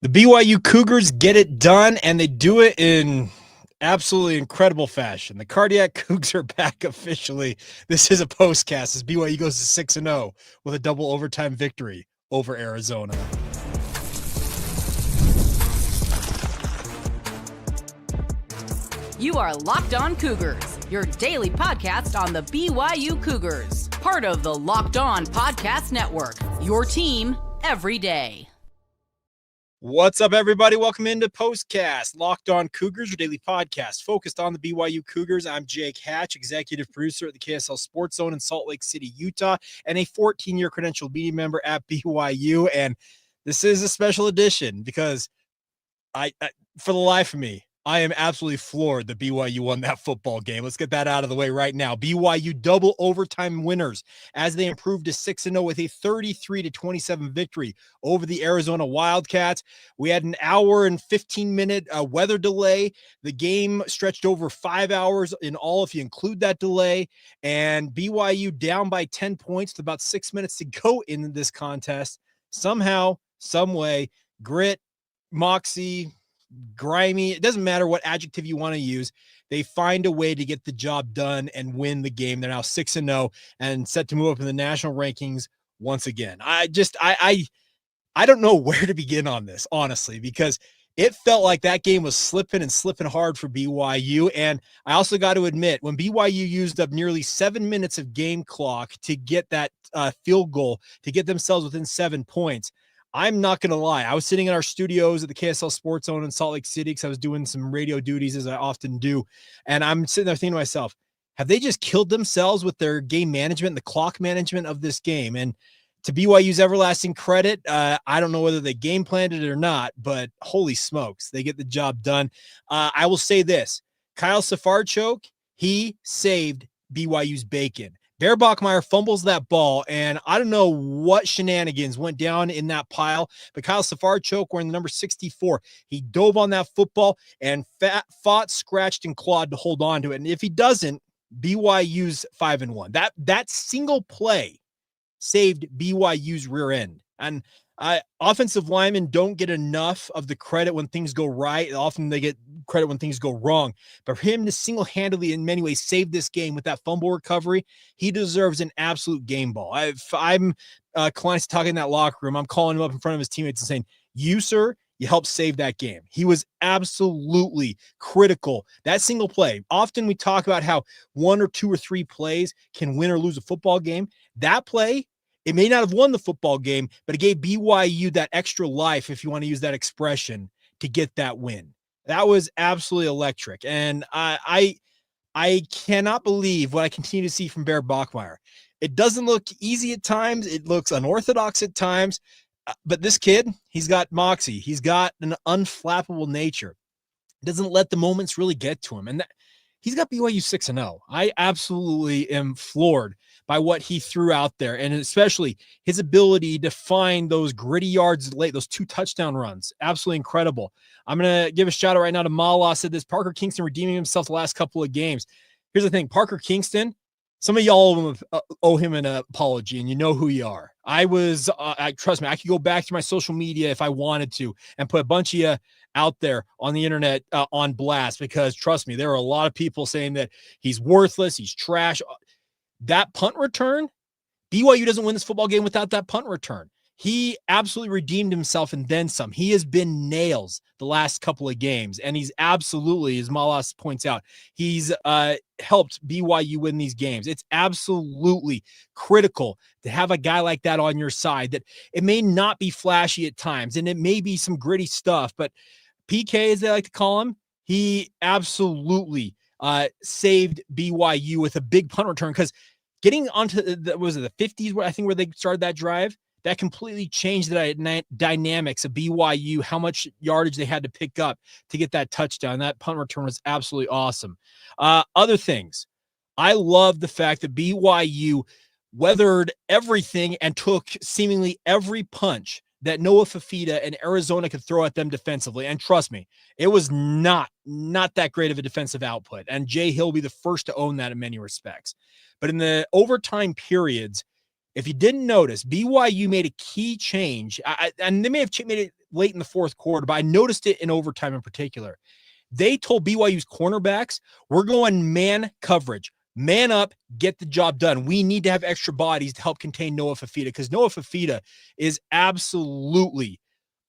The BYU Cougars get it done, and they do it in absolutely incredible fashion. The Cardiac Cougs are back officially. This is a postcast as BYU goes to 6-0 with a double overtime victory over Arizona. You are Locked On Cougars, your daily podcast on the BYU Cougars, part of the Locked On Podcast Network, your team every day. What's up, everybody? Welcome into Postcast, Locked On Cougars, your daily podcast focused on the BYU Cougars. I'm Jake Hatch, executive producer at the KSL Sports Zone in Salt Lake City, Utah, and a 14-year credentialed media member at BYU. And this is a special edition because I for the life of me, I am absolutely floored that BYU won that football game. Let's get that out of the way right now. BYU double overtime winners as they improved to 6-0 with a 33-27 victory over the Arizona Wildcats. We had an hour and 15-minute weather delay. The game stretched over 5 hours in all if you include that delay. And BYU down by 10 points with about 6 minutes to go in this contest. Somehow, some way, grit, moxie, grimy, it doesn't matter what adjective you want to use, they find a way to get the job done and win the game. They're now 6-0 and set to move up in the national rankings once again. I don't know where to begin on this, honestly, because it felt like that game was slipping hard for BYU. And I also got to admit, when BYU used up nearly 7 minutes of game clock to get that field goal, to get themselves within 7 points, I'm not going to lie. I was sitting in our studios at the KSL Sports Zone in Salt Lake City because I was doing some radio duties, as I often do. And I'm sitting there thinking to myself, have they just killed themselves with their game management, the clock management of this game? And to BYU's everlasting credit, I don't know whether they game planned it or not, but holy smokes, they get the job done. I will say this, Kyle Safarchuk, he saved BYU's bacon. Bear Bachmeier fumbles that ball, and I don't know what shenanigans went down in that pile, but Kyle Safarchuk, wearing the number 64, he dove on that football and fought, scratched, and clawed to hold on to it. And if he doesn't, BYU's 5-1. That single play saved BYU's rear end. And offensive linemen don't get enough of the credit when things go right. Often they get credit when things go wrong. But for him to single-handedly, in many ways, save this game with that fumble recovery, he deserves an absolute game ball. If I'm Kalani Sitake in that locker room, I'm calling him up in front of his teammates and saying, you, sir, you helped save that game. He was absolutely critical. That single play, often we talk about how 1 or 2 or 3 plays can win or lose a football game. That play, it may not have won the football game, but it gave BYU that extra life, if you want to use that expression, to get that win. That was absolutely electric. And I cannot believe what I continue to see from Bear Bachmeier. It doesn't look easy at times. It looks unorthodox at times. But this kid, he's got moxie. He's got an unflappable nature. Doesn't let the moments really get to him. And he's got BYU 6-0. I absolutely am floored by what he threw out there, and especially his ability to find those gritty yards late, those 2 touchdown runs. Absolutely incredible. I'm going to give a shout out right now to Mala. Said this, Parker Kingston redeeming himself the last couple of games. Here's the thing, Parker Kingston, some of y'all owe him an apology, and you know who you are. Trust me, I could go back to my social media if I wanted to and put a bunch of you out there on the internet on blast, because trust me, there are a lot of people saying that he's worthless, he's trash. That punt return, BYU doesn't win this football game without that punt return. He absolutely redeemed himself and then some. He has been nails the last couple of games, and he's absolutely, as Malas points out, he's helped BYU win these games. It's absolutely critical to have a guy like that on your side, that it may not be flashy at times, and it may be some gritty stuff, but PK, as they like to call him, he absolutely saved BYU with a big punt return, because getting onto the 50s, where I think where they started that drive, that completely changed the dynamics of BYU, how much yardage they had to pick up to get that touchdown. That punt return was absolutely awesome. Other things, I love the fact that BYU weathered everything and took seemingly every punch that Noah Fafita and Arizona could throw at them defensively. And trust me, it was not that great of a defensive output. And Jay Hill will be the first to own that in many respects. But in the overtime periods, if you didn't notice, BYU made a key change, and they may have made it late in the fourth quarter, but I noticed it in overtime in particular. They told BYU's cornerbacks, we're going man coverage. Man up, get the job done. We need to have extra bodies to help contain Noah Fafita, because Noah Fafita is absolutely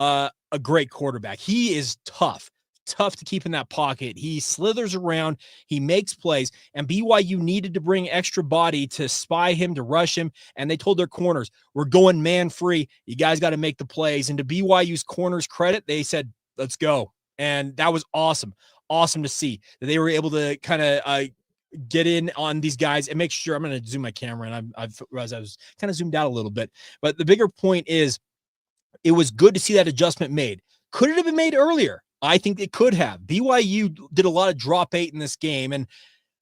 a great quarterback. He is tough to keep in that pocket. He slithers around, he makes plays, and BYU needed to bring extra body to spy him, to rush him, and they told their corners, we're going man free. You guys got to make the plays. And to BYU's corners' credit, they said, let's go. And that was awesome. Awesome to see that they were able to kind of get in on these guys and make sure. I'm going to zoom my camera, and I've realized I was kind of zoomed out a little bit. But the bigger point is, it was good to see that adjustment made. Could it have been made earlier? I think it could have. BYU did a lot of drop 8 in this game, and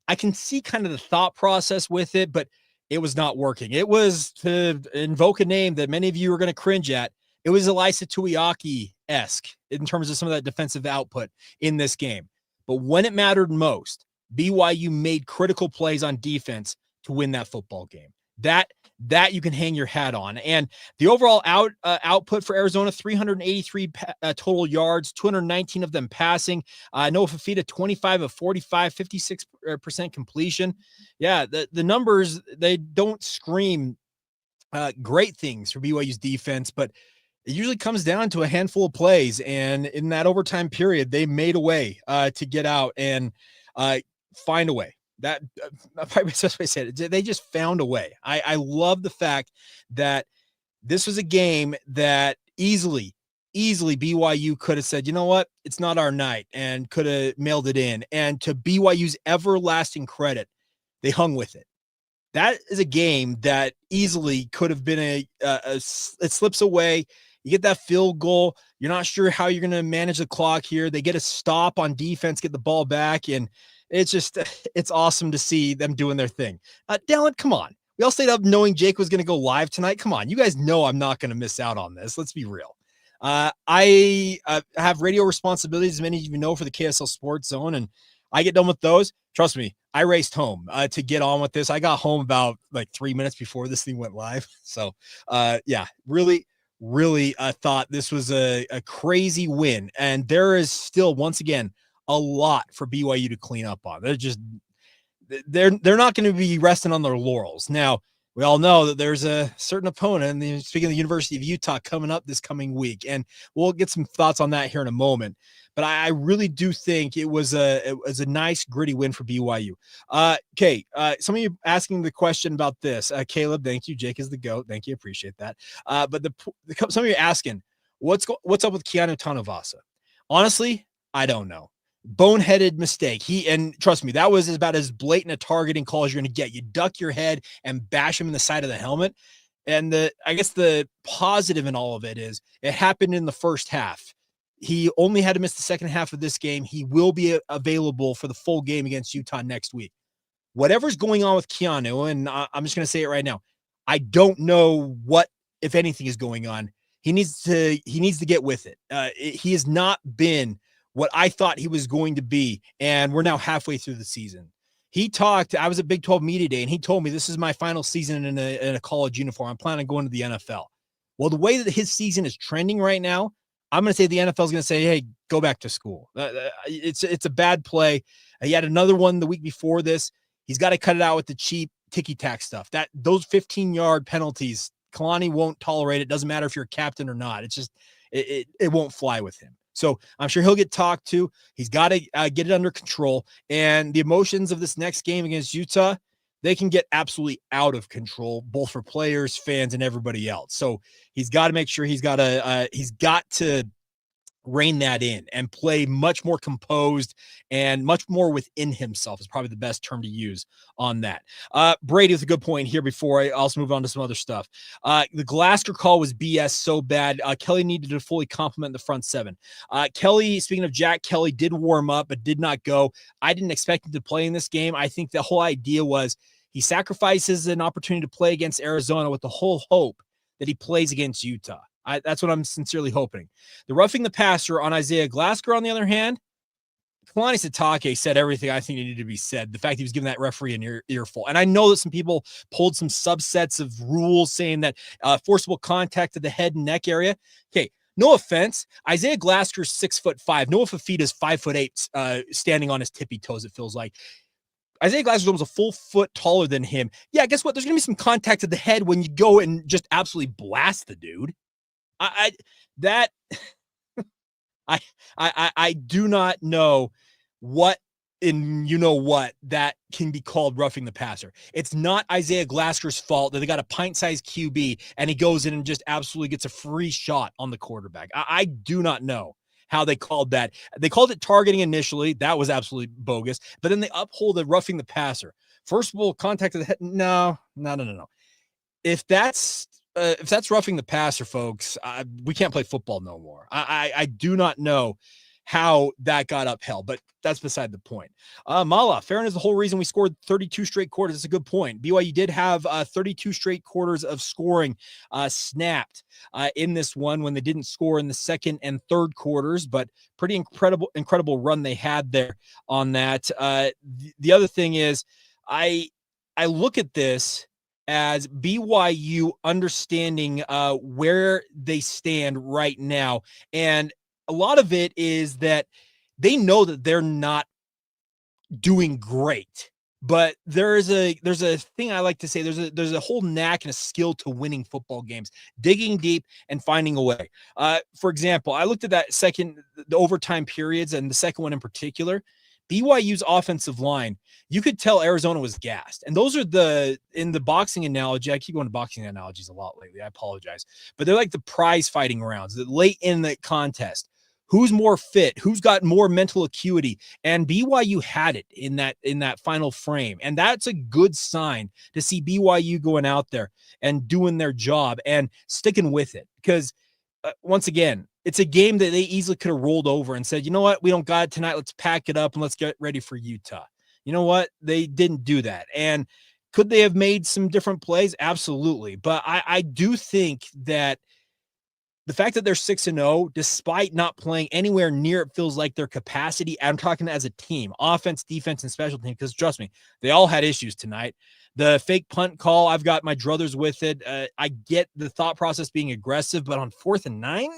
I can see kind of the thought process with it, but it was not working. It was, to invoke a name that many of you are going to cringe at, it was Elisa Tuiaki-esque in terms of some of that defensive output in this game. But when it mattered most, BYU made critical plays on defense to win that football game. That you can hang your hat on. And the overall output for Arizona, 383 total yards, 219 of them passing. Noah Fafita, 25 of 45, 56% completion. Yeah, the numbers, they don't scream great things for BYU's defense, but it usually comes down to a handful of plays. And in that overtime period, they made a way to get out and find a way. That probably the best way to say it. They just found a way. I love the fact that this was a game that easily BYU could have said, you know what, it's not our night, and could have mailed it in. And to BYU's everlasting credit, they hung with it. That is a game that easily could have been it slips away. You get that field goal. You're not sure how you're going to manage the clock here. They get a stop on defense, get the ball back, and it's awesome to see them doing their thing. Dallin, come on. We all stayed up knowing Jake was going to go live tonight. Come on. You guys know I'm not going to miss out on this. Let's be real. I have radio responsibilities, as many of you know, for the KSL Sports Zone, and I get done with those. Trust me, I raced home to get on with this. I got home about like 3 minutes before this thing went live. So, yeah, really thought this was a crazy win. And there is still, once again, a lot for BYU to clean up on. They're not going to be resting on their laurels. Now, we all know that there's a certain opponent, and speaking of the University of Utah, coming up this coming week, and we'll get some thoughts on that here in a moment. But I really do think it was a nice, gritty win for BYU. Okay, some of you asking the question about this. Caleb, thank you. Jake is the GOAT. Thank you. Appreciate that. But some of you asking, what's up with Keanu Tanavasa? Honestly, I don't know. Boneheaded mistake. And trust me, that was about as blatant a targeting call as you're going to get. You duck your head and bash him in the side of the helmet. And I guess the positive in all of it is it happened in the first half. He only had to miss the second half of this game. He will be available for the full game against Utah next week. Whatever's going on with Keanu, and I'm just going to say it right now, I don't know what, if anything, is going on. He needs to get with it. He has not been what I thought he was going to be, and we're now halfway through the season. He talked, I was at Big 12 Media Day, and he told me, this is my final season in a college uniform. I'm planning on going to the NFL. Well, the way that his season is trending right now, I'm going to say the NFL is going to say, hey, go back to school. It's a bad play. He had another one the week before this. He's got to cut it out with the cheap ticky-tack stuff. Those 15-yard penalties, Kalani won't tolerate it. Doesn't matter if you're a captain or not. It's just, it won't fly with him. So I'm sure he'll get talked to. He's got to get it under control. And the emotions of this next game against Utah, they can get absolutely out of control, both for players, fans, and everybody else. So he's got to make sure he's got to rein that in and play much more composed and much more within himself is probably the best term to use on that. Brady with a good point here before I also move on to some other stuff. The Glasgow call was BS so bad. Kelly needed to fully complement the front seven. Kelly, speaking of Jack, Kelly did warm up, but did not go. I didn't expect him to play in this game. I think the whole idea was he sacrifices an opportunity to play against Arizona with the whole hope that he plays against Utah. That's what I'm sincerely hoping. The roughing the passer on Isaiah Glasgow, on the other hand, Kalani Sitake said everything I think needed to be said. The fact he was giving that referee an earful. And I know that some people pulled some subsets of rules saying that forcible contact to the head and neck area. Okay, No offense, Isaiah Glasker's 6'5". Noah Fafita's 5'8", standing on his tippy toes, it feels like. Isaiah Glasser's almost a full foot taller than him. Yeah, guess what? There's going to be some contact to the head when you go and just absolutely blast the dude. I do not know what that can be called roughing the passer. It's not Isaiah Glasker's fault that they got a pint-sized QB and he goes in and just absolutely gets a free shot on the quarterback. I do not know how they called that. They called it targeting initially. That was absolutely bogus. But then they uphold the roughing the passer. First of all, contact to the head. No. If that's roughing the passer, folks, we can't play football no more. I do not know how that got upheld, but that's beside the point. Mala, fairness is the whole reason we scored 32 straight quarters. It's a good point. BYU did have 32 straight quarters of scoring snapped in this one when they didn't score in the second and third quarters, but pretty incredible run they had there on that. The other thing is I look at this as BYU understanding where they stand right now. And a lot of it is that they know that they're not doing great, but there's a thing I like to say. There's a whole knack and a skill to winning football games, digging deep and finding a way. For example, I looked at the overtime periods and the second one in particular. BYU's offensive line, you could tell Arizona was gassed. And those are in the boxing analogy. I keep going to boxing analogies a lot lately. I apologize. But they're like the prize fighting rounds that late in the contest. Who's more fit? Who's got more mental acuity? And BYU had it in that final frame. And that's a good sign to see BYU going out there and doing their job and sticking with it. Because once again, it's a game that they easily could have rolled over and said, you know what? We don't got it tonight. Let's pack it up and let's get ready for Utah. You know what? They didn't do that. And could they have made some different plays? Absolutely. But I do think that the fact that they're 6-0, despite not playing anywhere near it feels like their capacity, I'm talking as a team, offense, defense, and special team, because trust me, they all had issues tonight. The fake punt call, I've got my druthers with it. I get the thought process being aggressive, but on 4th and 9,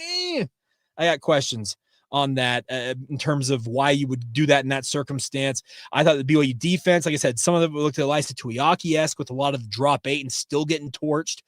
I got questions on that in terms of why you would do that in that circumstance. I thought the BYU defense, like I said, some of them looked at Elisa Tuiaki-esque with a lot of drop 8 and still getting torched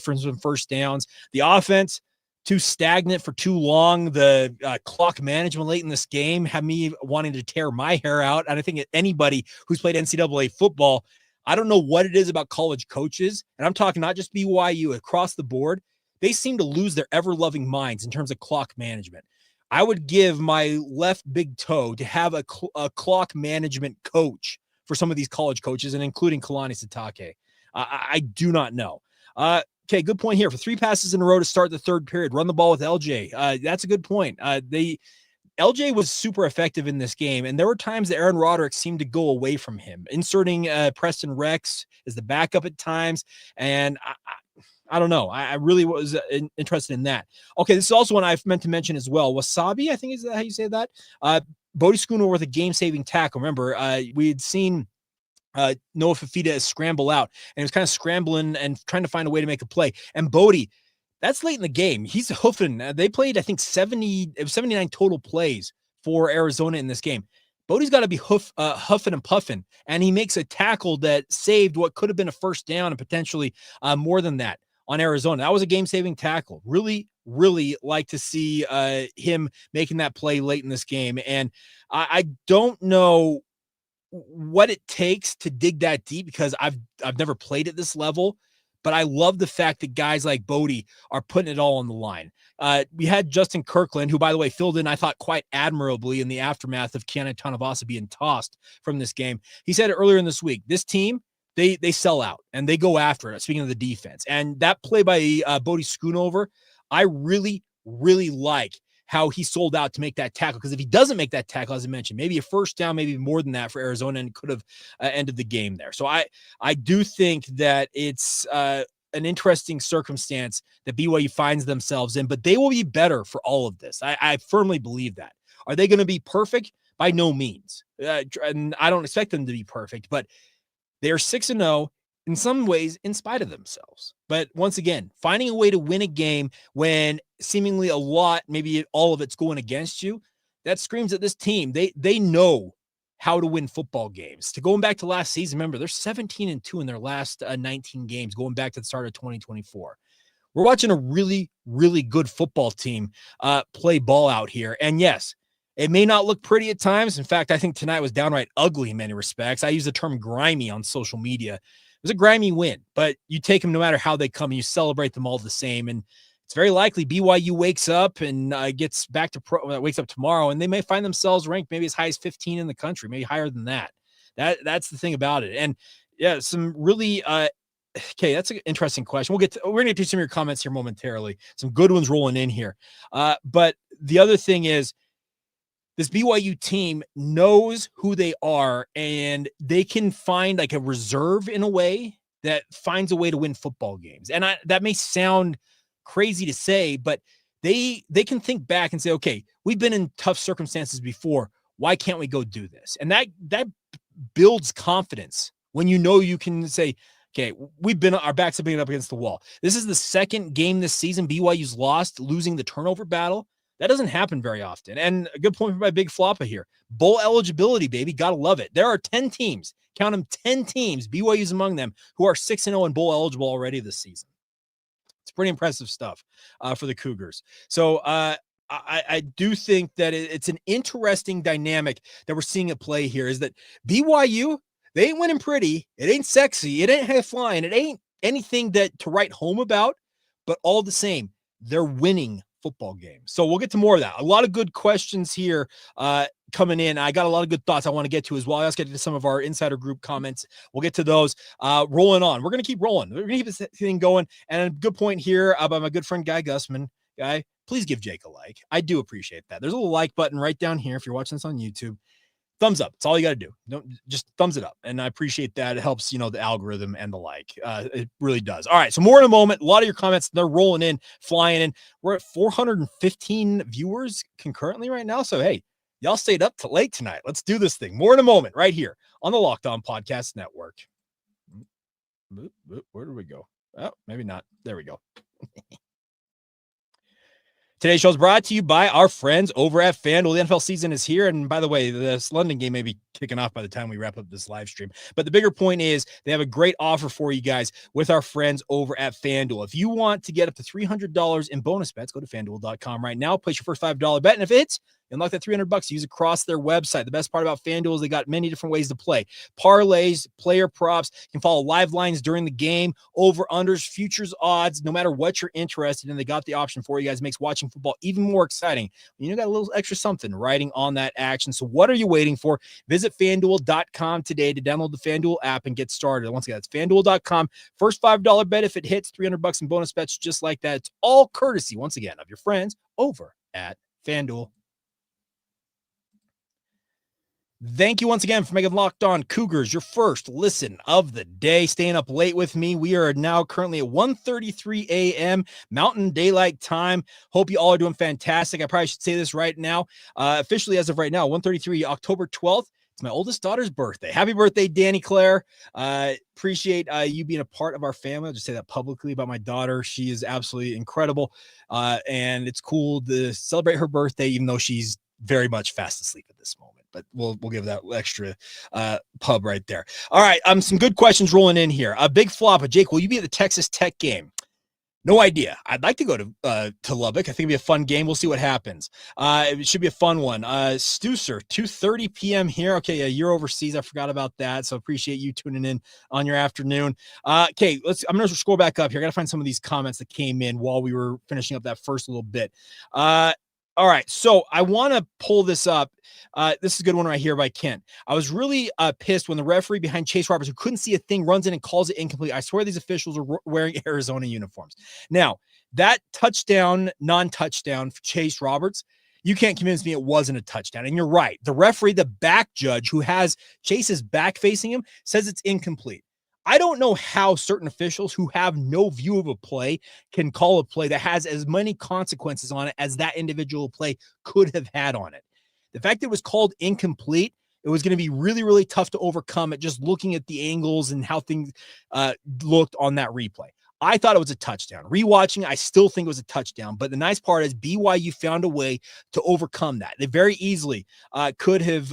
for some first downs. The offense, too stagnant for too long. The clock management late in this game had me wanting to tear my hair out. And I think anybody who's played NCAA football, I don't know what it is about college coaches, and I'm talking not just BYU, across the board, they seem to lose their ever-loving minds in terms of clock management. I would give my left big toe to have a clock management coach for some of these college coaches, and including Kalani Sitake. I do not know. Okay, good point here. For 3 passes in a row to start the third period, run the ball with LJ. That's a good point. LJ was super effective in this game, and there were times that Aaron Roderick seemed to go away from him, inserting Preston Rex as the backup at times, and I don't know. I really was interested in that. Okay, this is also one I've meant to mention as well. Wasabi, I think is that how you say that? Bodie Schooner with a game-saving tackle. Remember, we had seen Noah Fafita scramble out, and he was kind of scrambling and trying to find a way to make a play. And Bodie, that's late in the game. He's hoofing. They played, I think, 79 total plays for Arizona in this game. Bodie's got to be huffing and puffing, and he makes a tackle that saved what could have been a first down and potentially more than that on Arizona. That was a game-saving tackle. Really, really like to see him making that play late in this game. And I don't know what it takes to dig that deep, because I've never played at this level, but I love the fact that guys like Bodie are putting it all on the line. We had Justin Kirkland, who, by the way, filled in, I thought, quite admirably in the aftermath of Keanu Tanavasa being tossed from this game. He said it earlier in this week, this team, they sell out and they go after it, speaking of the defense. And that play by Bodie Schoonover, I really, really like how he sold out to make that tackle. Because if he doesn't make that tackle, as I mentioned, maybe a first down, maybe more than that for Arizona, and could have ended the game there. So I do think that it's an interesting circumstance that BYU finds themselves in, but they will be better for all of this. I firmly believe that. Are they going to be perfect? By no means. And I don't expect them to be perfect, but they are 6-0. in some ways in spite of themselves. But once again, finding a way to win a game when seemingly a lot, maybe all of it's going against you, that screams at this team. They know how to win football games. To going back to last season, remember, they're 17-2 in their last 19 games, going back to the start of 2024. We're watching a really, really good football team play ball out here. And yes, it may not look pretty at times. In fact, I think tonight was downright ugly in many respects. I use the term grimy on social media. It was a grimy win, but you take them no matter how they come and you celebrate them all the same. And it's very likely BYU wakes up and gets back to wakes up tomorrow, and they may find themselves ranked maybe as high as 15 in the country, maybe higher than that. That's the thing about it. And yeah, some really okay, that's an interesting question. We're going to get to some of your comments here momentarily. Some good ones rolling in here. But the other thing is, this BYU team knows who they are, and they can find like a reserve in a way that finds a way to win football games. And that may sound crazy to say, but they can think back and say, okay, we've been in tough circumstances before. Why can't we go do this? And that builds confidence when you know you can say, okay, our backs have been up against the wall. This is the second game this season BYU's lost, losing the turnover battle. That doesn't happen very often. And a good point from my big floppa here. Bowl eligibility, baby. Gotta love it. There are 10 teams, count them, 10 teams, BYU's among them, who are 6-0 and bowl eligible already this season. It's pretty impressive stuff for the Cougars. So I do think that it's an interesting dynamic that we're seeing at play here, is that BYU, they ain't winning pretty. It ain't sexy. It ain't high flying. It ain't anything that to write home about, but all the same, they're winning football games. So we'll get to more of that. A lot of good questions here coming in. I got a lot of good thoughts I want to get to as well. I also get to some of our insider group comments. We'll get to those. Rolling on. We're going to keep rolling. We're going to keep this thing going. And a good point here by my good friend Guy Gussman. Guy, please give Jake a like. I do appreciate that. There's a little like button right down here if you're watching this on YouTube. Thumbs up. It's all you got to do. Don't just thumbs it up. And I appreciate that. It helps, the algorithm and the like. It really does. All right. So more in a moment. A lot of your comments, they're rolling in, flying in. We're at 415 viewers concurrently right now. So, hey, y'all stayed up till late tonight. Let's do this thing. More in a moment right here on the Locked On Podcast Network. Where do we go? Oh, maybe not. There we go. Today's show is brought to you by our friends over at FanDuel. The NFL season is here. And by the way, this London game may be kicking off by the time we wrap up this live stream. But the bigger point is they have a great offer for you guys with our friends over at FanDuel. If you want to get up to $300 in bonus bets, go to FanDuel.com right now. Place your first $5 bet. And if it hits, unlock that $300 use across their website. The best part about FanDuel is they got many different ways to play. Parlays, player props. You can follow live lines during the game, over-unders, futures odds. No matter what you're interested in, they got the option for you guys. It makes watching football even more exciting. You got a little extra something riding on that action. So what are you waiting for? Visit FanDuel.com today to download the FanDuel app and get started. Once again, that's FanDuel.com. First $5 bet if it hits, $300 in bonus bets just like that. It's all courtesy, once again, of your friends over at FanDuel. Thank you once again for making Locked On Cougars your first listen of the day. Staying up late with me. We are now currently at 1:33 a.m. Mountain Daylight Time. Hope you all are doing fantastic. I probably should say this right now. Officially, as of right now, 1:33, October 12th. It's my oldest daughter's birthday. Happy birthday, Danny Claire. Appreciate you being a part of our family. I'll just say that publicly about my daughter. She is absolutely incredible. And it's cool to celebrate her birthday, even though she's very much fast asleep at this moment, but we'll give that extra pub right there. All right. Some good questions rolling in here. A big flop. Jake, will you be at the Texas Tech game? No idea. I'd like to go to Lubbock. I think it'd be a fun game. We'll see what happens. It should be a fun one. Stucer, 2:30 p.m. here. Okay, yeah, you're overseas. I forgot about that. So appreciate you tuning in on your afternoon. Okay, I'm going to scroll back up here. I got to find some of these comments that came in while we were finishing up that first little bit. All right, so I want to pull this up. This is a good one right here by Kent. I was really pissed when the referee behind Chase Roberts, who couldn't see a thing, runs in and calls it incomplete. I swear these officials are wearing Arizona uniforms. Now, that touchdown, non-touchdown for Chase Roberts, you can't convince me it wasn't a touchdown. And you're right. The referee, the back judge who has Chase's back facing him, says it's incomplete. I don't know how certain officials who have no view of a play can call a play that has as many consequences on it as that individual play could have had on it. The fact that it was called incomplete it was going to be really, really tough to overcome it just looking at the angles and how things looked on that replay. I thought it was a touchdown. Rewatching, I still think it was a touchdown. But the nice part is BYU found a way to overcome that. They very easily could have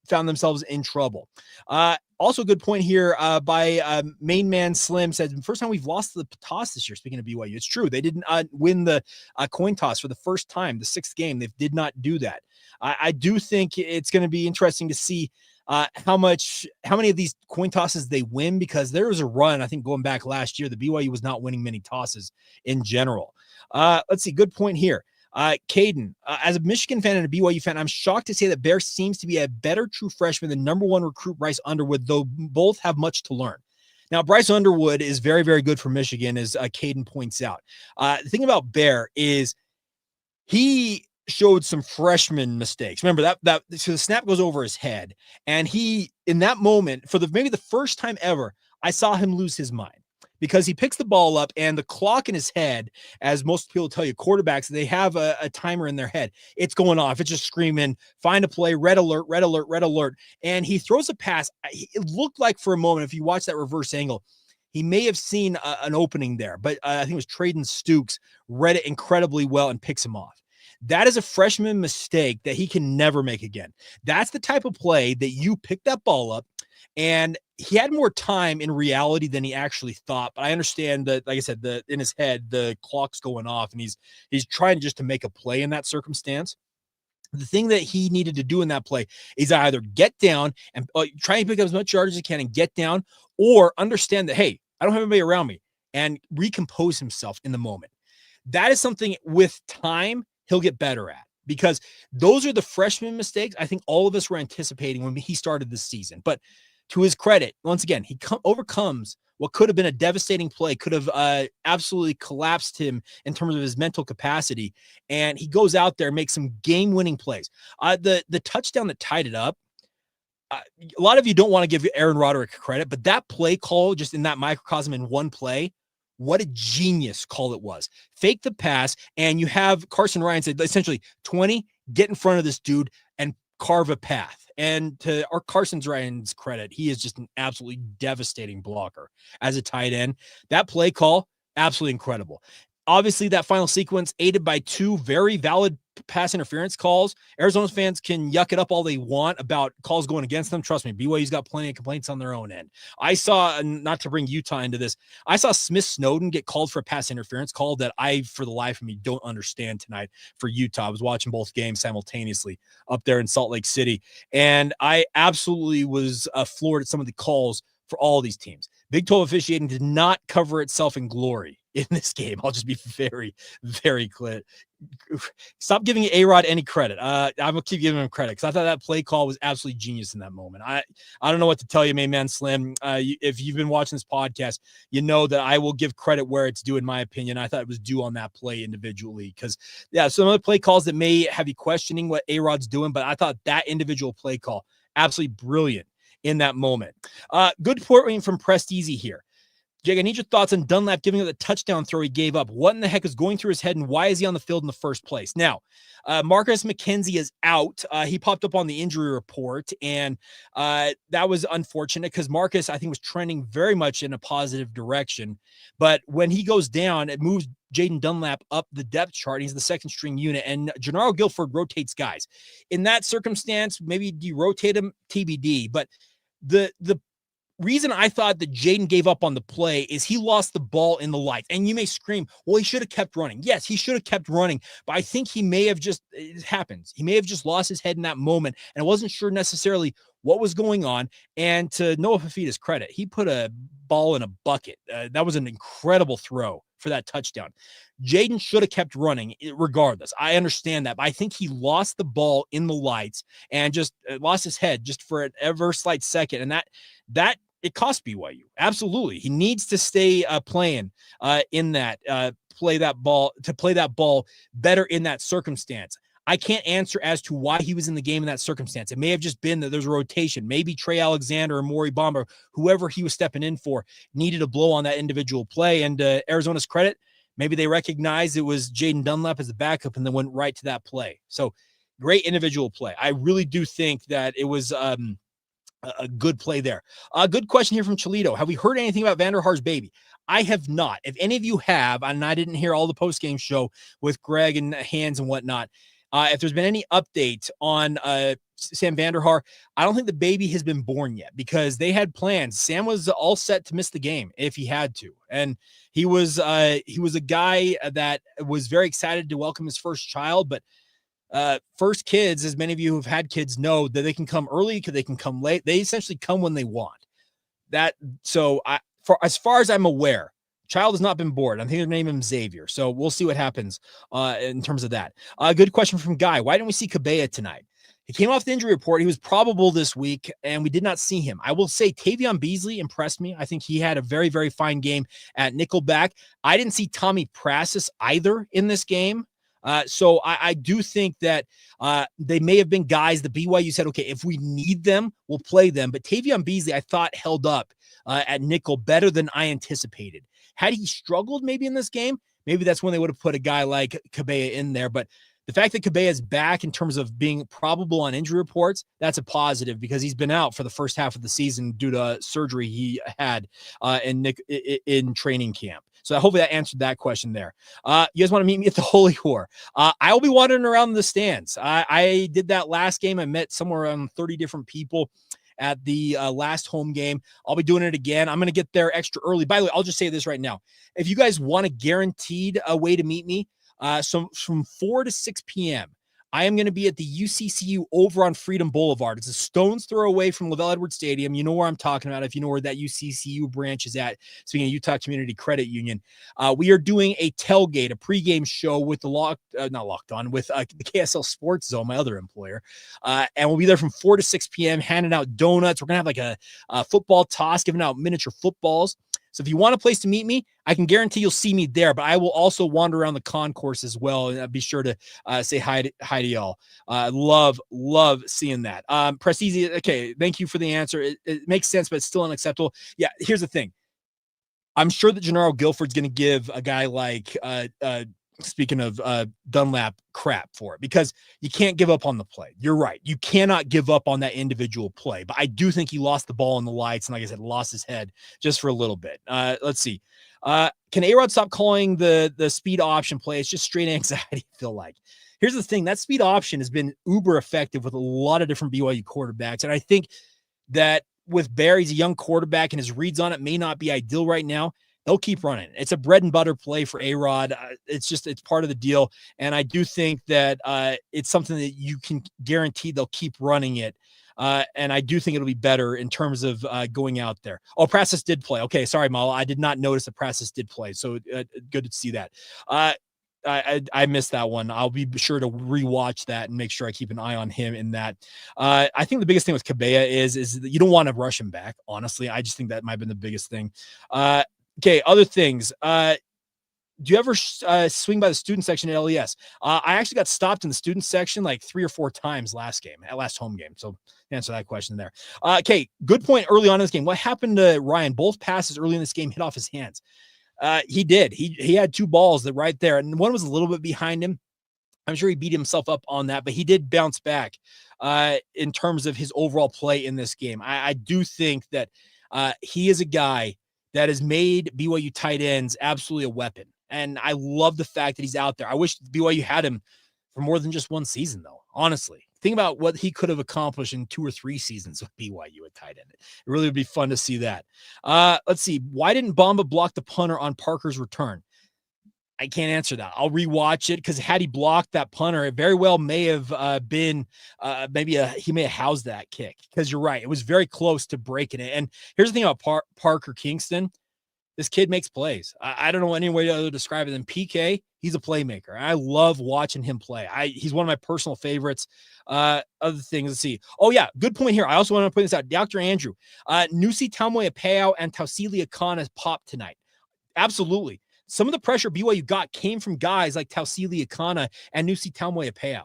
found themselves in trouble. Also, a good point here by Main Man Slim says, first time we've lost the toss this year, speaking of BYU. It's true. They didn't win the coin toss for the first time, the sixth game. They did not do that. I do think it's going to be interesting to see how many of these coin tosses they win, because there was a run, I think, going back last year, the BYU was not winning many tosses in general. Let's see. Good point here. Caden, as a Michigan fan and a BYU fan, I'm shocked to say that Bear seems to be a better true freshman than number one recruit Bryce Underwood, though both have much to learn. Now, Bryce Underwood is very, very good for Michigan, as Caden points out. The thing about Bear is he showed some freshman mistakes. Remember so the snap goes over his head, and he, in that moment, for maybe the first time ever, I saw him lose his mind, because he picks the ball up and the clock in his head, as most people tell you, quarterbacks, they have a timer in their head. It's going off. It's just screaming, find a play, red alert, red alert, red alert. And he throws a pass. It looked like for a moment, if you watch that reverse angle, he may have seen an opening there, but I think it was Traden Stukes read it incredibly well and picks him off. That is a freshman mistake that he can never make again. That's the type of play that you pick that ball up, and he had more time in reality than he actually thought. But I understand that, like I said, in his head, the clock's going off, and he's trying just to make a play in that circumstance. The thing that he needed to do in that play is either get down and try and pick up as much yardage as he can and get down, or understand that, hey, I don't have anybody around me, and recompose himself in the moment. That is something with time he'll get better at, because those are the freshman mistakes I think all of us were anticipating when he started this season. But to his credit, once again, he overcomes what could have been a devastating play, could have absolutely collapsed him in terms of his mental capacity. And he goes out there and makes some game-winning plays. The touchdown that tied it up, a lot of you don't want to give Aaron Roderick credit, but that play call, just in that microcosm in one play, what a genius call it was. Fake the pass, and you have Carson Ryan said, essentially, 20, get in front of this dude and carve a path. And to our Carson Ryan's credit, he is just an absolutely devastating blocker as a tight end. That play call, absolutely incredible. Obviously, that final sequence aided by two very valid pass interference calls. Arizona fans can yuck it up all they want about calls going against them. Trust me, BYU's got plenty of complaints on their own end. I saw, not to bring Utah into this, I saw Smith Snowden get called for a pass interference call that I, for the life of me, don't understand tonight for Utah. I was watching both games simultaneously up there in Salt Lake City, and I absolutely was floored at some of the calls for all these teams. Big 12 officiating did not cover itself in glory in this game. I'll just be very, very clear. Stop giving A-Rod any credit. I will keep giving him credit, because I thought that play call was absolutely genius in that moment. I don't know what to tell you, Main Man Slim. If you've been watching this podcast, you know that I will give credit where it's due, in my opinion. I thought it was due on that play individually, because, yeah, some other play calls that may have you questioning what A-Rod's doing, but I thought that individual play call, absolutely brilliant in that moment. Good point from Pressed Easy here. Jake, I need your thoughts on Dunlap giving up the touchdown throw he gave up. What in the heck is going through his head, and why is he on the field in the first place? Now, Marcus McKenzie is out. He popped up on the injury report, and that was unfortunate, because Marcus, I think, was trending very much in a positive direction. But when he goes down, it moves Jaden Dunlap up the depth chart. He's the second string unit, and Gennaro Guilford rotates guys. In that circumstance, maybe you rotate him, TBD. But the reason I thought that Jaden gave up on the play is he lost the ball in the light. And you may scream, well, he should have kept running. Yes, he should have kept running, but I think he may have just, it happens. He may have just lost his head in that moment and wasn't sure necessarily what was going on. And to Noah Fafita's credit, he put a ball in a bucket. That was an incredible throw for that touchdown. Jaden should have kept running regardless. I understand that, but I think he lost the ball in the lights and just lost his head just for an ever slight second. And that it cost BYU. Absolutely. He needs to stay playing in that, play that ball better in that circumstance. I can't answer as to why he was in the game in that circumstance. It may have just been that there's a rotation. Maybe Trey Alexander or Maury Bamba, whoever he was stepping in for, needed a blow on that individual play. And Arizona's credit, maybe they recognized it was Jaden Dunlap as the backup and then went right to that play. So great individual play. I really do think that it was a good play there. A good question here from Cholito. Have we heard anything about Vanderhaar's baby? I have not. If any of you have, and I didn't hear all the post-game show with Greg and Hands and whatnot, if there's been any update on Sam Vanderhaar, I don't think the baby has been born yet because they had plans. Sam was all set to miss the game if he had to. And he was a guy that was very excited to welcome his first child, but first kids, as many of you who've had kids know, that they can come early, they can come late. They essentially come when they want. As far as I'm aware, child has not been born. I think they're naming him Xavier. So we'll see what happens in terms of that. Good question from Guy. Why didn't we see Cabella tonight? He came off the injury report. He was probable this week, and we did not see him. I will say Tavion Beasley impressed me. I think he had a very, very fine game at nickelback. I didn't see Tommy Prasis either in this game. So I do think that they may have been guys that BYU said, okay, if we need them, we'll play them. But Tavion Beasley, I thought, held up at nickel better than I anticipated. Had he struggled maybe in this game, maybe that's when they would have put a guy like Cabella in there. But the fact that Cabella is back in terms of being probable on injury reports, that's a positive because he's been out for the first half of the season due to surgery he had in training camp. So hopefully that answered that question there. You guys want to meet me at the Holy War? I will be wandering around the stands. I did that last game. I met somewhere around 30 different people at the last home game. I'll be doing it again. I'm going to get there extra early. By the way, I'll just say this right now. If you guys want a guaranteed way to meet me, so from 4 to 6 p.m., I am going to be at the UCCU over on Freedom Boulevard. It's a stone's throw away from Lavelle Edwards Stadium. You know where I'm talking about if you know where that UCCU branch is at. Speaking of Utah Community Credit Union, we are doing a tailgate, a pregame show with the the KSL Sports Zone, my other employer. And we'll be there from 4 to 6 p.m. handing out donuts. We're going to have like a football toss, giving out miniature footballs. So if you want a place to meet me, I can guarantee you'll see me there, but I will also wander around the concourse as well. And be sure to say hi to y'all. Love seeing that. Press easy. Okay. Thank you for the answer. It makes sense, but it's still unacceptable. Yeah. Here's the thing. I'm sure that Gennaro Guilford's going to give a guy like, speaking of Dunlap, crap for it because you can't give up on the play. You're right. You cannot give up on that individual play, but I do think he lost the ball in the lights. And like I said, lost his head just for a little bit. Let's see. Can A-Rod stop calling the speed option play? It's just straight anxiety, I feel like. Here's the thing. That speed option has been uber effective with a lot of different BYU quarterbacks. And I think that with Barry's a young quarterback and his reads on it may not be ideal right now. They'll keep running. It's a bread and butter play for A-Rod. It's part of the deal. And I do think that it's something that you can guarantee they'll keep running it. And I do think it'll be better in terms of going out there. Oh, Prasis did play. Okay, sorry, Mala. I did not notice that Prasis did play. So good to see that. I missed that one. I'll be sure to rewatch that and make sure I keep an eye on him in that. I think the biggest thing with Cabella is that you don't want to rush him back. Honestly, I just think that might have been the biggest thing. Okay, other things. Do you ever swing by the student section at LES? I actually got stopped in the student section like 3 or 4 times last home game. So answer that question there. Okay, good point early on in this game. What happened to Ryan? Both passes early in this game hit off his hands. He did. He had 2 balls that right there, and one was a little bit behind him. I'm sure he beat himself up on that, but he did bounce back in terms of his overall play in this game. I do think that he is a guy that has made BYU tight ends absolutely a weapon. And I love the fact that he's out there. I wish BYU had him for more than just one season, though. Honestly, think about what he could have accomplished in 2 or 3 seasons with BYU at tight end. It really would be fun to see that. Let's see. Why didn't Bamba block the punter on Parker's return? I can't answer that. I'll rewatch it because had he blocked that punter, it very well may have been he may have housed that kick because you're right. It was very close to breaking it. And here's the thing about Parker Kingston. This kid makes plays. I don't know any way to describe it than PK. He's a playmaker. I love watching him play. He's one of my personal favorites. Other things, let's see. Oh, yeah, good point here. I also want to point this out. Dr. Andrew, Nusi Tamoya-Payao and Tausili Akana popped tonight. Absolutely. Some of the pressure BYU got came from guys like Tausili Akana and Nusi Tamoya-Payao.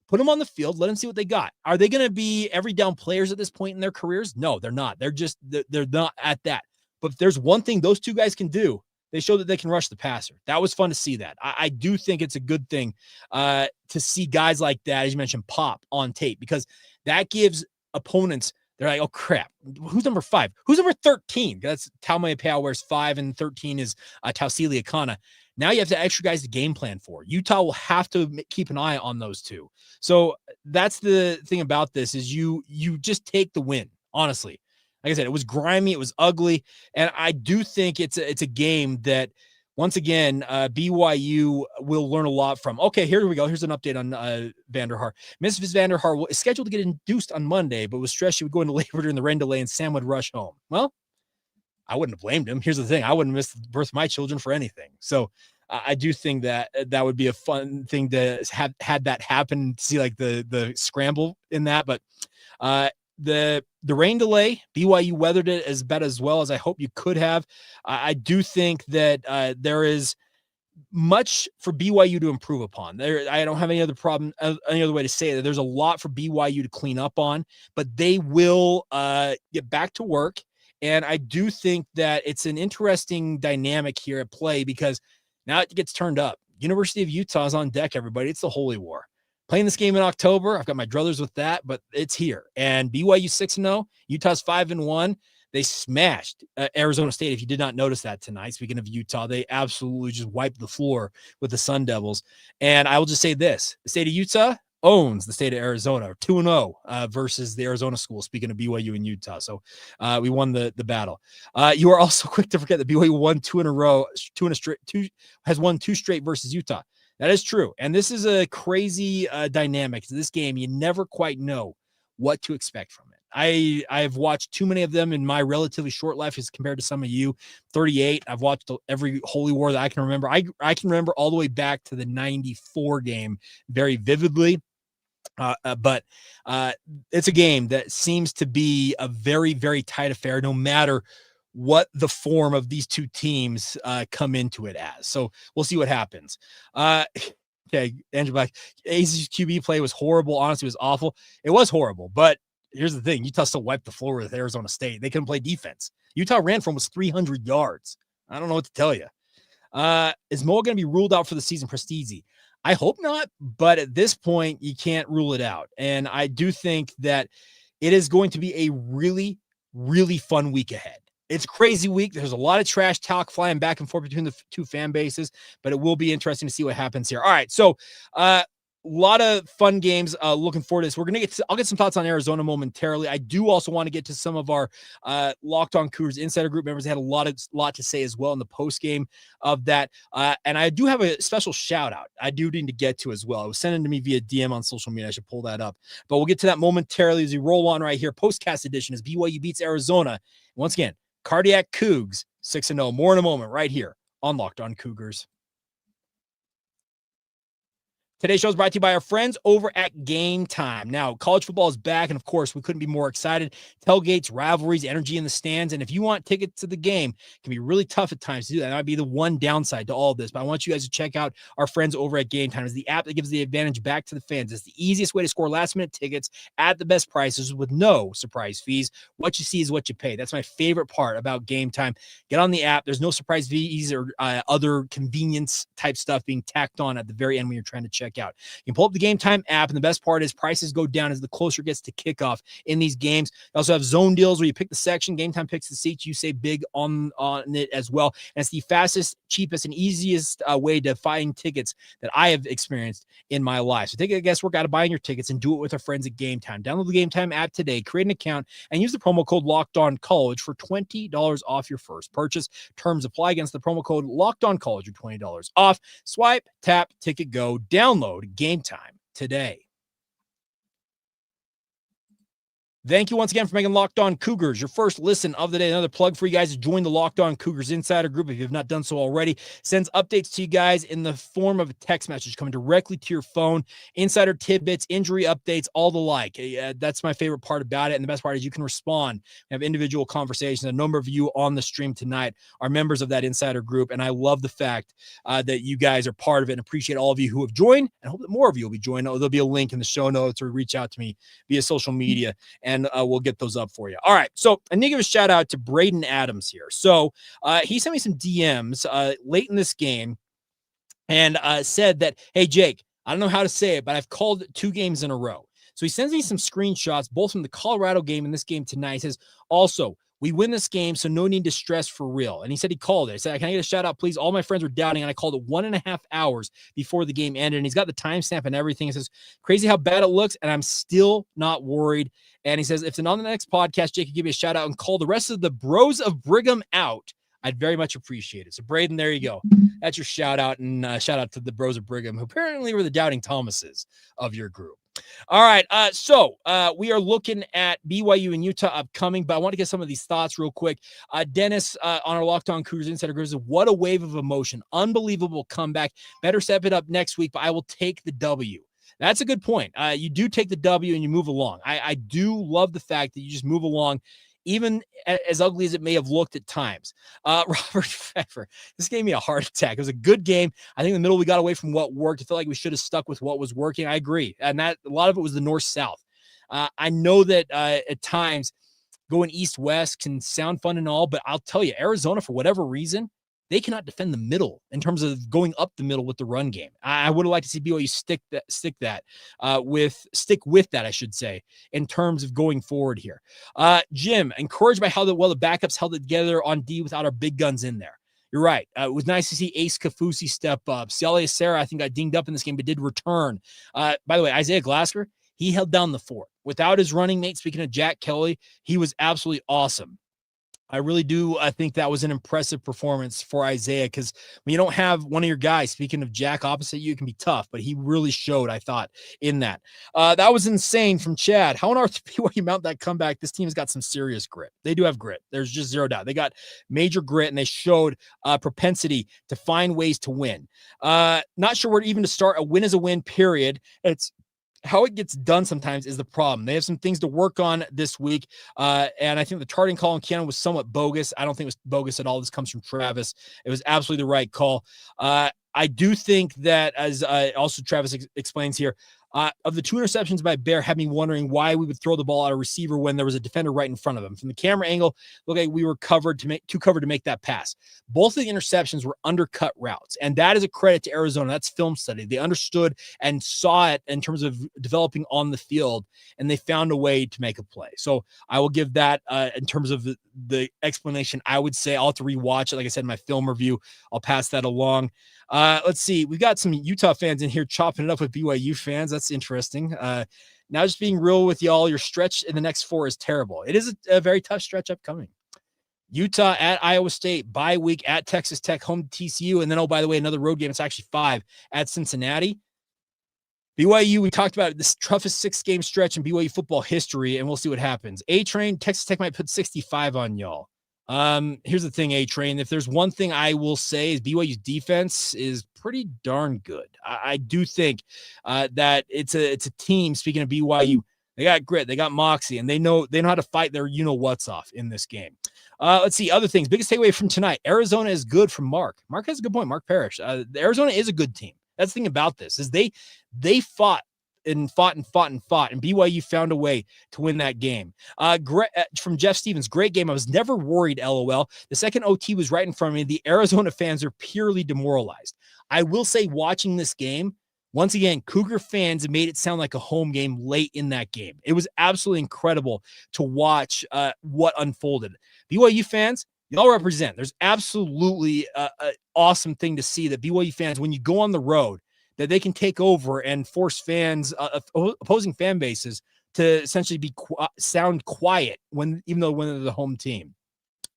Put them on the field. Let them see what they got. Are they going to be every down players at this point in their careers? No, they're not. They're not at that. But if there's one thing those 2 guys can do, They showed that they can rush the passer. That was fun to see that. I do think it's a good thing to see guys like that, as you mentioned, pop on tape, because that gives opponents, they're like, oh, crap, who's number 5? Who's number 13? That's Taumaiapea wears 5, and 13 is Tausili Akana. Now you have the extra guys to game plan for. Utah will have to keep an eye on those two. So that's the thing about this is you just take the win, honestly. Like I said, it was grimy, it was ugly, and I do think it's a game that, once again, BYU will learn a lot from. Okay, here we go. Here's an update on Vanderhaar. Mrs. Vanderhaar is scheduled to get induced on Monday, but was stressed she would go into labor during the rain delay and Sam would rush home. Well, I wouldn't have blamed him. Here's the thing. I wouldn't miss the birth of my children for anything. So I do think that that would be a fun thing to have had that happen, to see like the scramble in that. But the rain delay, BYU weathered it as bad as well as I hope you could have. I do think that there is much for BYU to improve upon. I don't have any other problem, any other way to say it. There's a lot for BYU to clean up on, but they will get back to work. And I do think that it's an interesting dynamic here at play, because now it gets turned up. University of Utah is on deck, everybody. It's the Holy War. Playing this game in October, I've got my druthers with that, but it's here. And BYU 6-0, Utah's 5-1. They smashed Arizona State. If you did not notice that tonight, speaking of Utah, they absolutely just wiped the floor with the Sun Devils. And I will just say this: the state of Utah owns the state of Arizona, 2-0 versus the Arizona school, speaking of BYU and Utah. So we won the battle. You are also quick to forget that BYU won 2 in a row, has won 2 straight versus Utah. That is true. And this is a crazy dynamic. This game, you never quite know what to expect from it. I've watched too many of them in my relatively short life as compared to some of you. 38. I've watched every Holy War that I can remember. I can remember all the way back to the 94 game very vividly. But it's a game that seems to be a very, very tight affair, no matter what the form of these two teams come into it as. So we'll see what happens. Okay, Andrew Black, AC's QB play was horrible. Honestly, it was awful. It was horrible, but here's the thing. Utah still wiped the floor with Arizona State. They couldn't play defense. Utah ran for almost 300 yards. I don't know what to tell you. Is Moa going to be ruled out for the season? Prestizi? I hope not, but at this point, you can't rule it out. And I do think that it is going to be a really, really fun week ahead. It's a crazy week. There's a lot of trash talk flying back and forth between the two fan bases, but it will be interesting to see what happens here. All right, so a lot of fun games. Looking forward to this. I'll get some thoughts on Arizona momentarily. I do also want to get to some of our Locked On Cougars Insider Group members. They had a lot to say as well in the post game of that. And I do have a special shout out I do need to get to as well. It was sent to me via DM on social media. I should pull that up, but we'll get to that momentarily as we roll on right here. Postcast edition as BYU beats Arizona. Once again, Cardiac Cougs 6-0. More in a moment right here on Locked On Cougars. Today's show is brought to you by our friends over at Game Time. Now, college football is back, and of course, we couldn't be more excited. Tailgates, rivalries, energy in the stands, and if you want tickets to the game, it can be really tough at times to do that. That might be the one downside to all of this, but I want you guys to check out our friends over at Game Time. It's the app that gives the advantage back to the fans. It's the easiest way to score last-minute tickets at the best prices with no surprise fees. What you see is what you pay. That's my favorite part about Game Time. Get on the app. There's no surprise fees or other convenience-type stuff being tacked on at the very end when you're trying to check out. You can pull up the Game Time app, and the best part is prices go down as the closer it gets to kickoff in these games. You also have zone deals where you pick the section, Game Time picks the seats, you save big on it as well. And it's the fastest, cheapest, and easiest way to find tickets that I have experienced in my life. So take a guesswork out of buying your tickets and do it with our friends at Game Time. Download the Game Time app today, create an account, and use the promo code LOCKEDONCollege for $20 off your first purchase. Terms apply against the promo code LOCKEDONCollege for $20 off. Swipe, tap, ticket, go, download Game Time today. Thank you once again for making Locked On Cougars your first listen of the day. Another plug for you guys to join the Locked On Cougars Insider Group if you have not done so already. Sends updates to you guys in the form of a text message coming directly to your phone. Insider tidbits, injury updates, all the like. That's my favorite part about it. And the best part is you can respond, have individual conversations. A number of you on the stream tonight are members of that Insider Group. And I love the fact that you guys are part of it and appreciate all of you who have joined and hope that more of you will be joining. There'll be a link in the show notes or reach out to me via social media. and we'll get those up for you. All right. So I need to give a shout out to Braden Adams here. So he sent me some DMs late in this game and said that, hey, Jake, I don't know how to say it, but I've called 2 games in a row. So he sends me some screenshots, both from the Colorado game and this game tonight. He says, also, we win this game, so no need to stress for real. And he said he called it. He said, can I get a shout out, please? All my friends were doubting, and I called it 1.5 hours before the game ended. And he's got the timestamp and everything. He says, crazy how bad it looks, and I'm still not worried. And he says, if on the next podcast, Jake could give me a shout out and call the rest of the Bros of Brigham out, I'd very much appreciate it. So, Braden, there you go. That's your shout out, and shout out to the Bros of Brigham, who apparently were the doubting Thomases of your group. All right. So we are looking at BYU and Utah upcoming, but I want to get some of these thoughts real quick. Dennis on our Locked On Cougars Insider Group says, what a wave of emotion. Unbelievable comeback. Better step it up next week, but I will take the W. That's a good point. You do take the W and you move along. I do love the fact that you just move along, even as ugly as it may have looked at times. Robert Pfeffer, this gave me a heart attack. It was a good game. I think in the middle we got away from what worked. I felt like we should have stuck with what was working. I agree. And that a lot of it was the north-south. I know that at times going east-west can sound fun and all, but I'll tell you, Arizona, for whatever reason, they cannot defend the middle in terms of going up the middle with the run game. I would have liked to see BYU stick with that, I should say, in terms of going forward here. Jim, encouraged by how well the backups held it together on D without our big guns in there. You're right. It was nice to see Ace Kafusi step up. Cialia Serra, I think, got dinged up in this game, but did return. By the way, Isaiah Glasser, he held down the fort. Without his running mate, speaking of Jack Kelly, he was absolutely awesome. I really do. I think that was an impressive performance for Isaiah, because when you don't have one of your guys, speaking of Jack, opposite you, it can be tough, but he really showed, I thought, in that. That was insane from Chad. How on earth do BYU mount that comeback? This team's got some serious grit. They do have grit. There's just zero doubt. They got major grit, and they showed propensity to find ways to win. Not sure where even to start. A win is a win, period. It's how it gets done sometimes is the problem. They have some things to work on this week. And I think the charting call on Keanu was somewhat bogus. I don't think it was bogus at all. This comes from Travis. It was absolutely the right call. I do think that, as also Travis explains here, of the 2 interceptions by Bear, had me wondering why we would throw the ball at a receiver when there was a defender right in front of him. From the camera angle, looked like we were too covered to make that pass. Both of the interceptions were undercut routes, and that is a credit to Arizona. That's film study. They understood and saw it in terms of developing on the field, and they found a way to make a play. So I will give that in terms of the explanation. I would say I'll have to rewatch it. Like I said in my film review, I'll pass that along. Let's see. We've got some Utah fans in here chopping it up with BYU fans. That's interesting. Now, just being real with y'all, your stretch in the next 4 is terrible. It is a very tough stretch upcoming. Utah at Iowa State, bye week at Texas Tech, home to TCU, and then, oh, by the way, another road game. It's actually 5 at Cincinnati. BYU, we talked about this toughest 6-game stretch in BYU football history, and we'll see what happens. A-Train, Texas Tech might put 65 on y'all. Here's the thing, A-Train. If there's one thing I will say is BYU's defense is pretty darn good. I do think that it's a team, speaking of BYU, they got grit, they got moxie, and they know how to fight their you-know-what's off in this game. Let's see, other things. Biggest takeaway from tonight, Arizona is good from Mark. Mark has a good point, Mark Parrish. Arizona is a good team. That's the thing about this, is they fought, and BYU found a way to win that game. From Jeff Stevens, great game. I was never worried, LOL. The second OT was right in front of me. The Arizona fans are purely demoralized. I will say, watching this game, once again, Cougar fans made it sound like a home game late in that game. It was absolutely incredible to watch what unfolded. BYU fans, y'all represent. There's absolutely an awesome thing to see that BYU fans, when you go on the road, that they can take over and force fans, opposing fan bases, to essentially sound quiet even though they're the home team.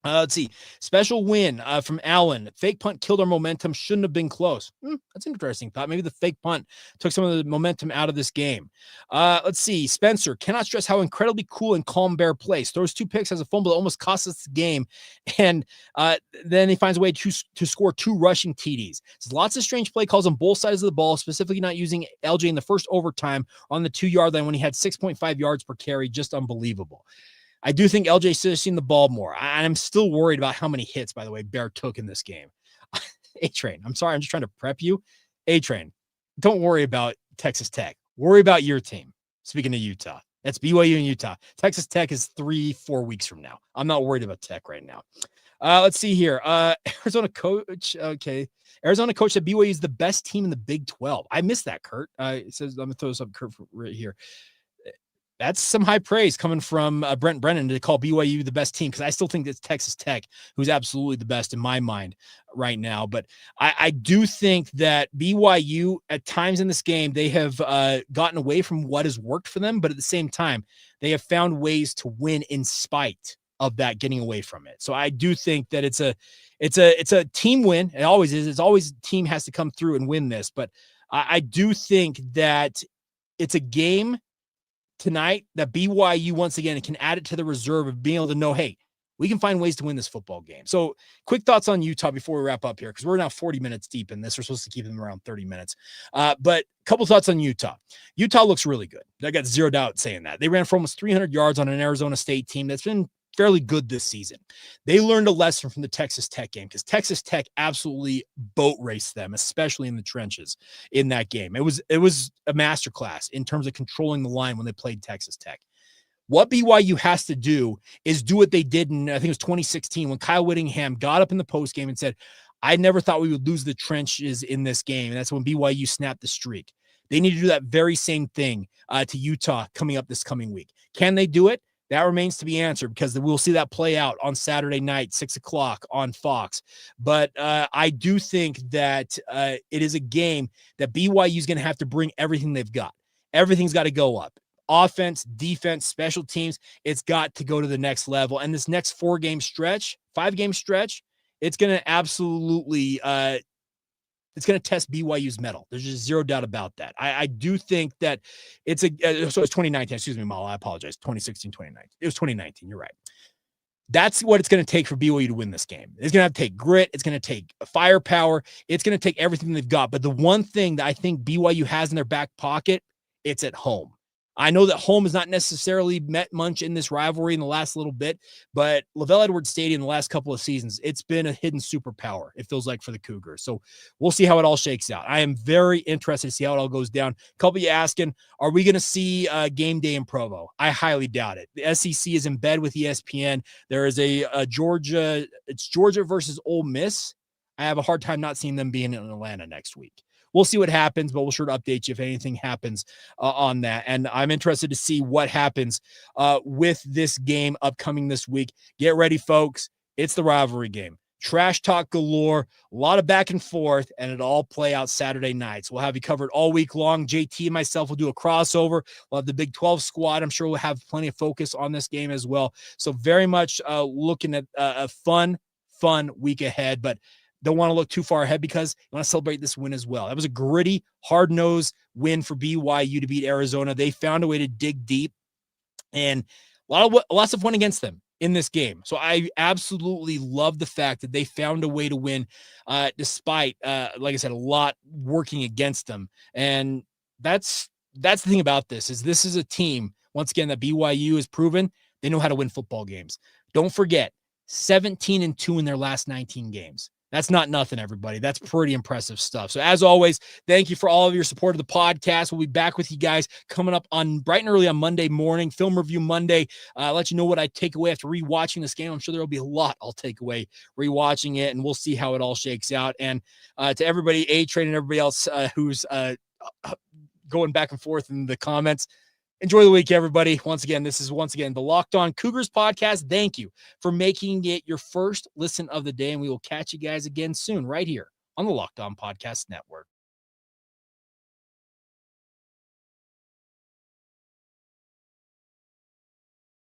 Let's see. Special win from Allen. Fake punt killed our momentum. Shouldn't have been close. That's an interesting thought. Maybe the fake punt took some of the momentum out of this game. Let's see. Spencer, cannot stress how incredibly cool and calm Bear plays. Throws 2 picks, has a fumble that almost cost us the game. And then he finds a way to score 2 rushing TDs. So lots of strange play calls on both sides of the ball, specifically not using LJ in the first overtime on the 2-yard line when he had 6.5 yards per carry. Just unbelievable. I do think LJ should have seen the ball more. I'm still worried about how many hits, by the way, Bear took in this game. A-Train, I'm sorry. I'm just trying to prep you. A-Train, don't worry about Texas Tech. Worry about your team. Speaking of Utah. That's BYU and Utah. Texas Tech is 3-4 weeks from now. I'm not worried about Tech right now. Let's see here. Arizona coach. Okay. Arizona coach said BYU is the best team in the Big 12. I missed that, Kurt. It says, I'm going to throw this up, Kurt, right here. That's some high praise coming from Brent Brennan to call BYU the best team, because I still think it's Texas Tech who's absolutely the best in my mind right now. But I do think that BYU at times in this game, they have gotten away from what has worked for them. But at the same time, they have found ways to win in spite of that getting away from it. So I do think that it's a team win. It always is. It's always team has to come through and win this. But I do think that it's a game tonight that BYU once again can add it to the reserve of being able to know, hey, we can find ways to win this football game. So quick thoughts on Utah before we wrap up here, because we're now 40 minutes deep in this. We're supposed to keep them around 30 minutes. But a couple thoughts on Utah. Utah looks really good. I got zero doubt saying that. They ran for almost 300 yards on an Arizona State team that's been fairly good this season. They learned a lesson from the Texas Tech game, because Texas Tech absolutely boat raced them, especially in the trenches in that game. It was a masterclass in terms of controlling the line when they played Texas Tech. What BYU has to do is do what they did in, I think it was 2016, when Kyle Whittingham got up in the post game and said, I never thought we would lose the trenches in this game. And that's when BYU snapped the streak. They need to do that very same thing to Utah coming up this coming week. Can they do it? That remains to be answered, because we'll see that play out on Saturday night, 6:00 on Fox. But I do think that it is a game that BYU is going to have to bring everything they've got. Everything's got to go up. Offense, defense, special teams, it's got to go to the next level. And this next 5-game stretch, it's going to absolutely it's going to test BYU's mettle. There's just zero doubt about that. I do think that it's so it's 2019. Excuse me, Mal. I apologize. 2016, 2019. It was 2019. You're right. That's what it's going to take for BYU to win this game. It's going to have to take grit. It's going to take firepower. It's going to take everything they've got. But the one thing that I think BYU has in their back pocket, it's at home. I know that home has not necessarily met much in this rivalry in the last little bit, but LaVell Edwards Stadium the last couple of seasons, it's been a hidden superpower, it feels like, for the Cougars. So we'll see how it all shakes out. I am very interested to see how it all goes down. A couple of you asking, are we going to see game day in Provo? I highly doubt it. The SEC is in bed with ESPN. There is a Georgia versus Ole Miss. I have a hard time not seeing them being in Atlanta next week. We'll see what happens, but we'll sure to update you if anything happens on that. And I'm interested to see what happens with this game upcoming this week. Get ready, folks. It's the rivalry game. Trash talk galore, a lot of back and forth, and it'll all play out Saturday nights. We'll have you covered all week long. JT and myself will do a crossover. We'll have the Big 12 squad. I'm sure we'll have plenty of focus on this game as well. So very much looking at a fun week ahead, but don't want to look too far ahead because you want to celebrate this win as well. That was a gritty, hard-nosed win for BYU to beat Arizona. They found a way to dig deep, and lots of fun against them in this game. So I absolutely love the fact that they found a way to win despite, like I said, a lot working against them. And that's the thing about this is a team, once again, that BYU has proven they know how to win football games. Don't forget, 17-2 in their last 19 games. That's not nothing, everybody. That's pretty impressive stuff. So as always, thank you for all of your support of the podcast. We'll be back with you guys coming up on bright and early on Monday morning, Film Review Monday. Let you know what I take away after rewatching this game. I'm sure there'll be a lot I'll take away rewatching it, and we'll see how it all shakes out. And to everybody, A-Train and everybody else who's going back and forth in the comments, enjoy the week, everybody. Once again, this is the Locked On Cougars podcast. Thank you for making it your first listen of the day, and we will catch you guys again soon right here on the Locked On Podcast Network.